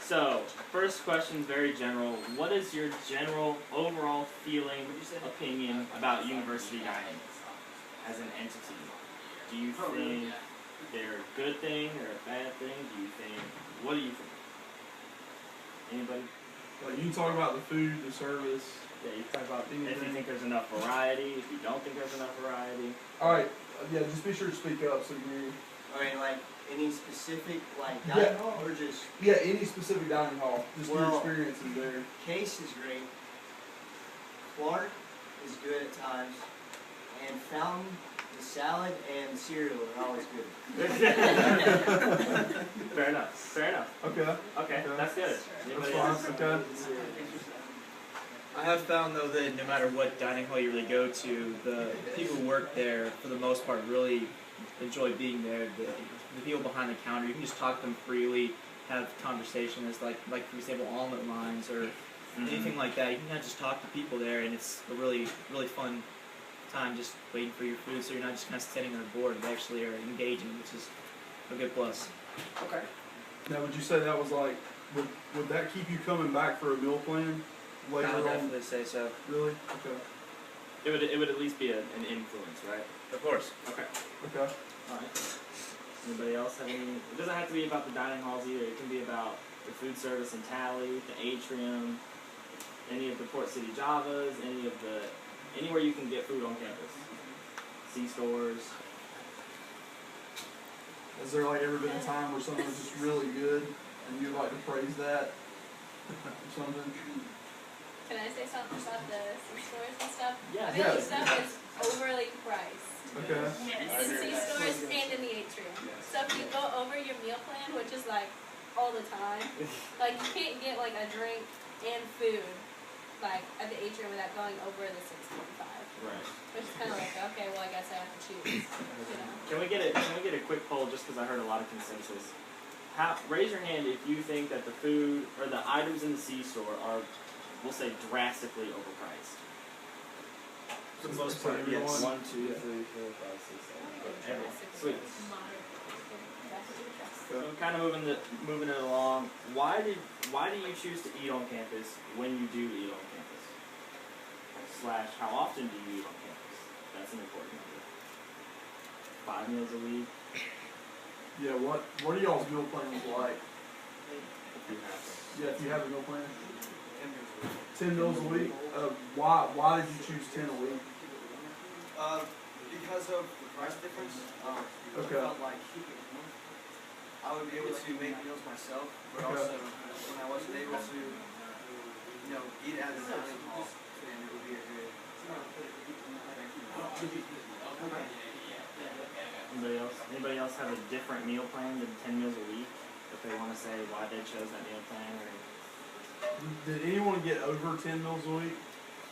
So, first question is very general. What is your general, overall feeling, opinion about university dining as an entity? Do you think they're a good thing or a bad thing? What do you think? Anybody? Like you can talk about the food, the service. Yeah, you can talk about if you think there's enough variety, if you don't think there's enough variety. Alright, yeah, just be sure to speak up so you hear. Alright, like any specific dining hall or just any specific dining hall. Just your experiences there. Case is great. Clark is good at times. And Fountain, the salad and cereal are always good. Fair enough. Okay, that's good. That's fine. Okay. I have found though that no matter what dining hall you really go to, the people who work there for the most part really enjoy being there. The people behind the counter, you can just talk to them freely, have conversations like for example omelet lines or anything like that. You can kind of just talk to people there, and it's a really fun time just waiting for your food. So you're not just kind of sitting on a board; they actually are engaging, which is a good plus. Okay. Now, would you say that was like would that keep you coming back for a meal plan later on? I would definitely say so. Really? Okay. It would at least be an influence, right? Of course. Okay. Okay. Alright. Anybody else have any? It doesn't have to be about the dining halls either. It can be about the food service and Tally, the atrium, any of the Port City Javas, anywhere you can get food on campus. C-stores. Has there ever been a time where something was just really good and you'd like to praise that or something? Can I say something about the C-stores and stuff? Yeah. I feel like stuff is overly priced. Okay. In C-stores and in the atrium. So if you go over your meal plan, which is all the time, you can't get a drink and food at the atrium without going over the $6.45. Right. Which is kind of okay, well I guess I have to choose. Can we get a quick poll just because I heard a lot of consensus? Raise your hand if you think that the food or the items in the C-store are, we'll say, drastically overpriced. For the most part, Yes. yes. 1, 2, 3, 4, 5, 6, 7. Everyone. Sweet. So kind of moving it along. Why do you choose to eat on campus when you do eat on campus? / how often do you eat on campus? That's an important number. 5 meals a week. Yeah. What are y'all's meal plans like? If you have them. Yeah, if you have a meal plan. 10 meals a week. Why did you choose 10 a week? Because of the price difference. Okay. I felt like I would be able to make meals myself, but also when I wasn't able to, eat at the dining hall, then it would be a good. Anybody else have a different meal plan than 10 meals a week? If they want to say why they chose that meal plan, or Did anyone get over 10 meals a week?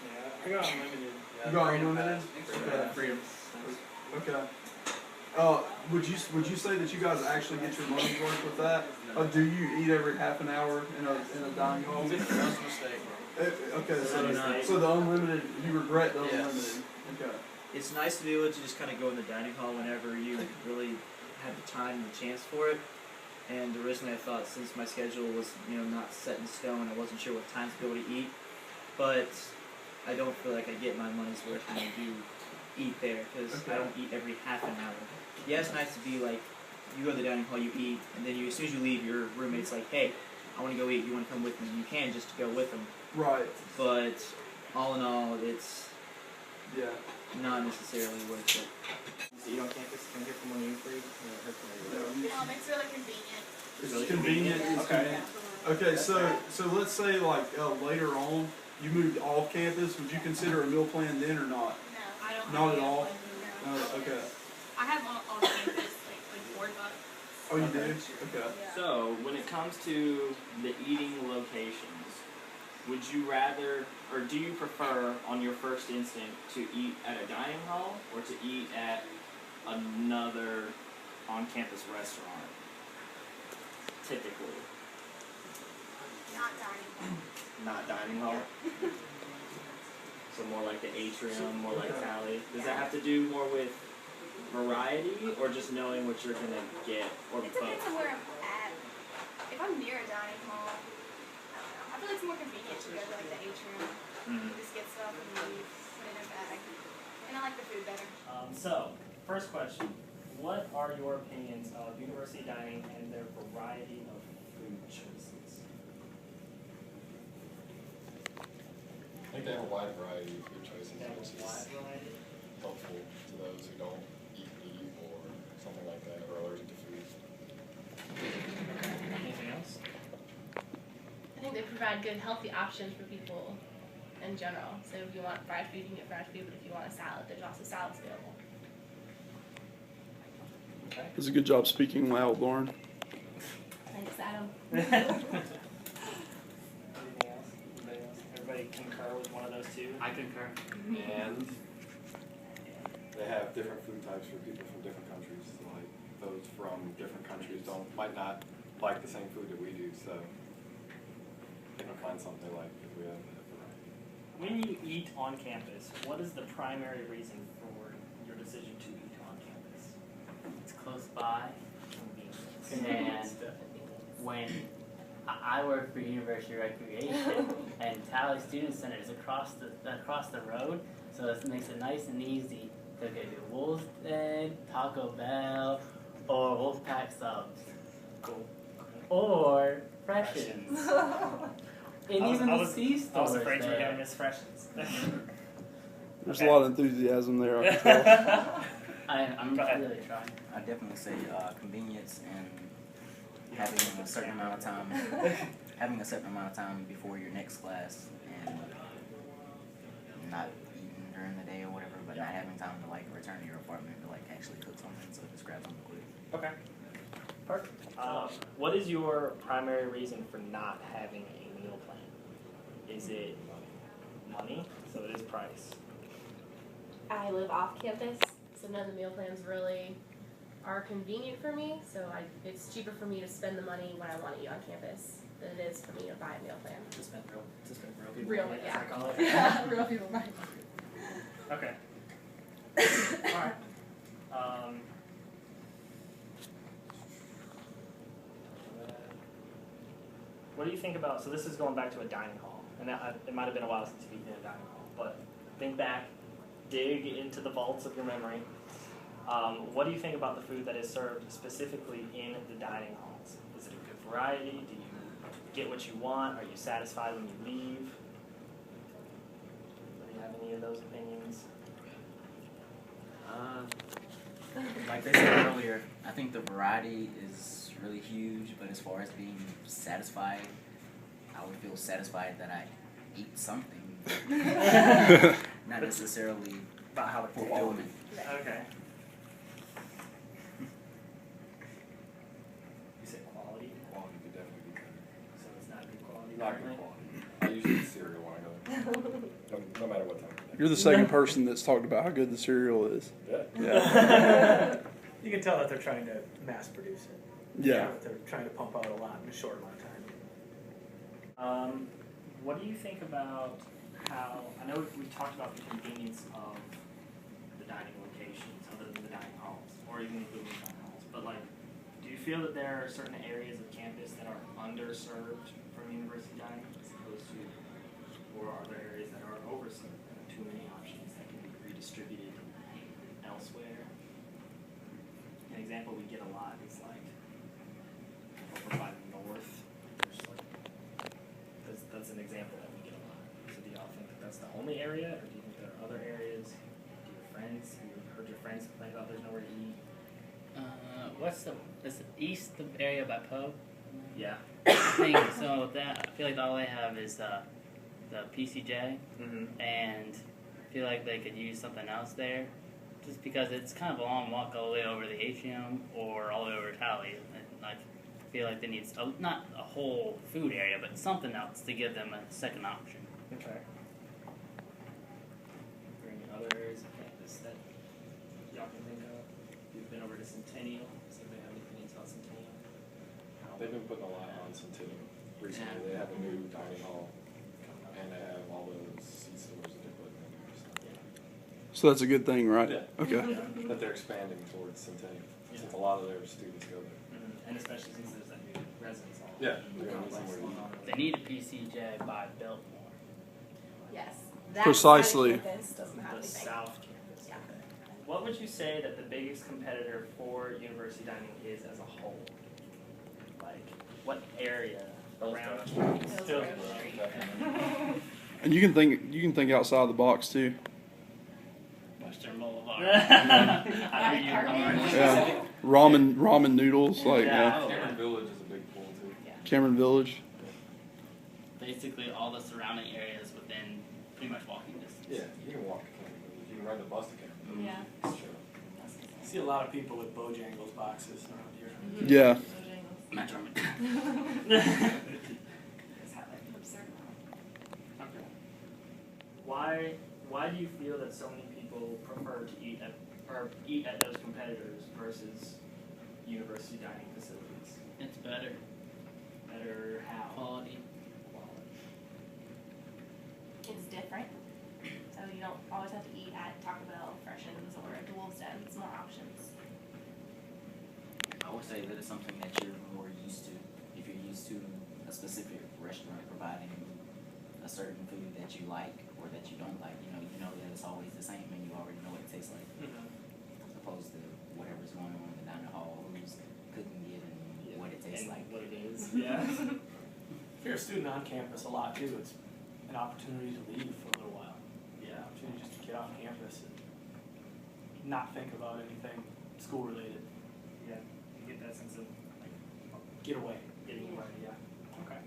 Yeah, I got unlimited. You got unlimited? Okay. Freedom. Okay. Would you say that you guys actually get your money's worth with that? Do you eat every half an hour in a dining hall? That's a mistake. Okay, so the unlimited, you regret the unlimited. Yes. Okay. It's nice to be able to just kind of go in the dining hall whenever you really have the time and the chance for it. And originally I thought, since my schedule was not set in stone, I wasn't sure what times to be able to eat. But I don't feel like I get my money's worth when I do eat there, because I don't eat every half an hour. Yeah, it's nice to be you go to the dining hall, you eat, and then as soon as you leave, your roommate's like, hey, I want to go eat, you want to come with me? You can just go with them. Right. But all in all, it's not necessarily worth it. so you on campus? Can I hear from one of you three? It's really convenient. It's Really convenient. convenient? It's Okay. convenient. Okay, so let's say later on you moved off campus. Would you consider a meal plan then or not? No, I don't. Not at all. Okay. I have on campus board bucks. Oh, you do? Okay. So when it comes to the eating locations, would you rather, or do you prefer, on your first instinct, to eat at a dining hall or to eat at another on-campus restaurant? Typically. Not dining hall. Not dining hall? So more like the atrium, more like Tally. Does that have to do more with variety or just knowing what you're going to get, or It depends both? on where I'm at. If if I'm near a dining hall, I don't know. I feel like it's more convenient to go to like the atrium. Mhm. Just get stuff and leave, put it in a bag. And I like the food better. So, first question. What are your opinions of university dining and their variety of food choices? I think they have a wide variety of food choices, They have which a wide is variety. helpful to those who don't eat meat or something like that, or allergic to food. Anything else? I think they provide good, healthy options for people in general. So if you want fried food, you can get fried food, but if you want a salad, there's also salads available. Okay. It's a good job speaking loud, Lauren. Thanks, Adam. Anything else? Anybody else? Everybody concur with one of those two? I concur. And they have different food types for people from different countries. Like those from different countries might not like the same food that we do, so they can find something they like if we have that variety. When you eat on campus, what is the primary reason for your decision to eat on campus? It's close by, Convenience. and when I work for University Recreation, and Tally Student Center is across the road, so it makes it nice and easy to go to Wolf's Den, Taco Bell, or Wolfpack subs, Cool. or Freshens, and even the C I was stores afraid you were there. gonna miss Freshens. There's Okay. a lot of enthusiasm there, I can tell. I'm Go ahead. really trying. I definitely say convenience and having a certain amount of time, before your next class, and not eating during the day or whatever, but not having time to like return to your apartment to like actually cook something, so just grab something quick. Okay. Perfect. What is your primary reason for not having a meal plan? Is it money? So it is price. I live off campus, so none of the meal plans really are convenient for me. So it's cheaper for me to spend the money when I want to eat on campus than it is for me to buy a meal plan. To spend real people. Real, money, as yeah. I call it. Yeah, real people buy. Okay. Alright. What do you think about, so this is going back to a dining hall, and it might have been a while since you've eaten in a dining hall, but think back, dig into the vaults of your memory. What do you think about the food that is served specifically in the dining halls? Is it a good variety? Do you get what you want? Are you satisfied when you leave? Do you have any of those opinions? Like they said earlier, I think the variety is really huge, but as far as being satisfied, I would feel satisfied that I eat something. Not necessarily About how the fulfillment. Okay. You said quality, Quality could definitely be better. so it's not good quality. Not good quality. I usually eat cereal when I go there. No matter what time of day. You're the second person that's talked about how good the cereal is. Yeah. Yeah. You can tell that they're trying to mass produce it. Yeah. They're trying to pump out a lot in a short amount of time. What do you think about how, I know we've talked about the convenience of the dining locations other than the dining halls, or even including the dining halls, but like, do you feel that there are certain areas of campus that are underserved from university dining as opposed to, or are there areas that are overserved, and too many options that can be redistributed elsewhere? An example we get a lot is like, over by the north, there's like, that's an example that we get a lot. So do y'all think that that's the only area, or do you think there are other areas? Do you have friends, have you heard your friends complain about there's nowhere to eat? Is the east area by Poe? Yeah. I think so. With that, I feel like all they have is the PCJ, Mm-hmm. and I feel like they could use something else there, just because it's kind of a long walk all the way over the atrium or all the way over to Tally. And I feel like they need not a whole food area, but something else to give them a second option. Okay. Are there any other areas of campus that y'all can think of? You've been over to Centennial. Does anybody have any opinions about Centennial? They've been putting a lot on Centennial recently. They have a new dining hall, and they have all those C stores that they're putting in there. So that's a good thing, right? Yeah. Okay. That they're expanding towards Centennial, Yeah. since a lot of their students go there. Mm-hmm. And especially since there's that new residence hall Yeah. They're gonna need somewhere to eat. They need a PCJ by Biltmore. Yes. That Precisely. side of campus doesn't have The anything. South Campus. Yeah. Okay. What would you say that the biggest competitor for university dining is as a whole? Like, what area around campus? Hillsborough. And you can think outside the box too. Western Boulevard. I mean, you're going. Yeah. Ramen noodles, like Yeah. yeah. Cameron Village is a big pool too. Cameron Village. Basically, all the surrounding areas within pretty much walking distance. Yeah, you can walk to Cameron Village. You can ride the bus to Cameron Village. Yeah. Sure. See a lot of people with Bojangles boxes around here. Yeah. Metro. Okay. Why do you feel that so many people prefer to eat at those competitors versus university dining facilities? It's better. Better how? Quality. It's different. So you don't always have to eat at Taco Bell, Freshens, or at the Wolf's Den. It's more options. I would say that it's something that you're more used to. If you're used to a specific restaurant providing a certain food that you like or that you don't like, you know that it's always the same and you already know what it tastes like. As opposed to whatever's going on in the dining hall, who's cooking it and what it tastes And like. what it is. Yeah. If you're a student on campus a lot too, it's an opportunity to leave for a little while. Yeah. Opportunity just to get off campus and not think about anything school related. Yeah. You get that sense of like Get away. getting away. Yeah. Okay.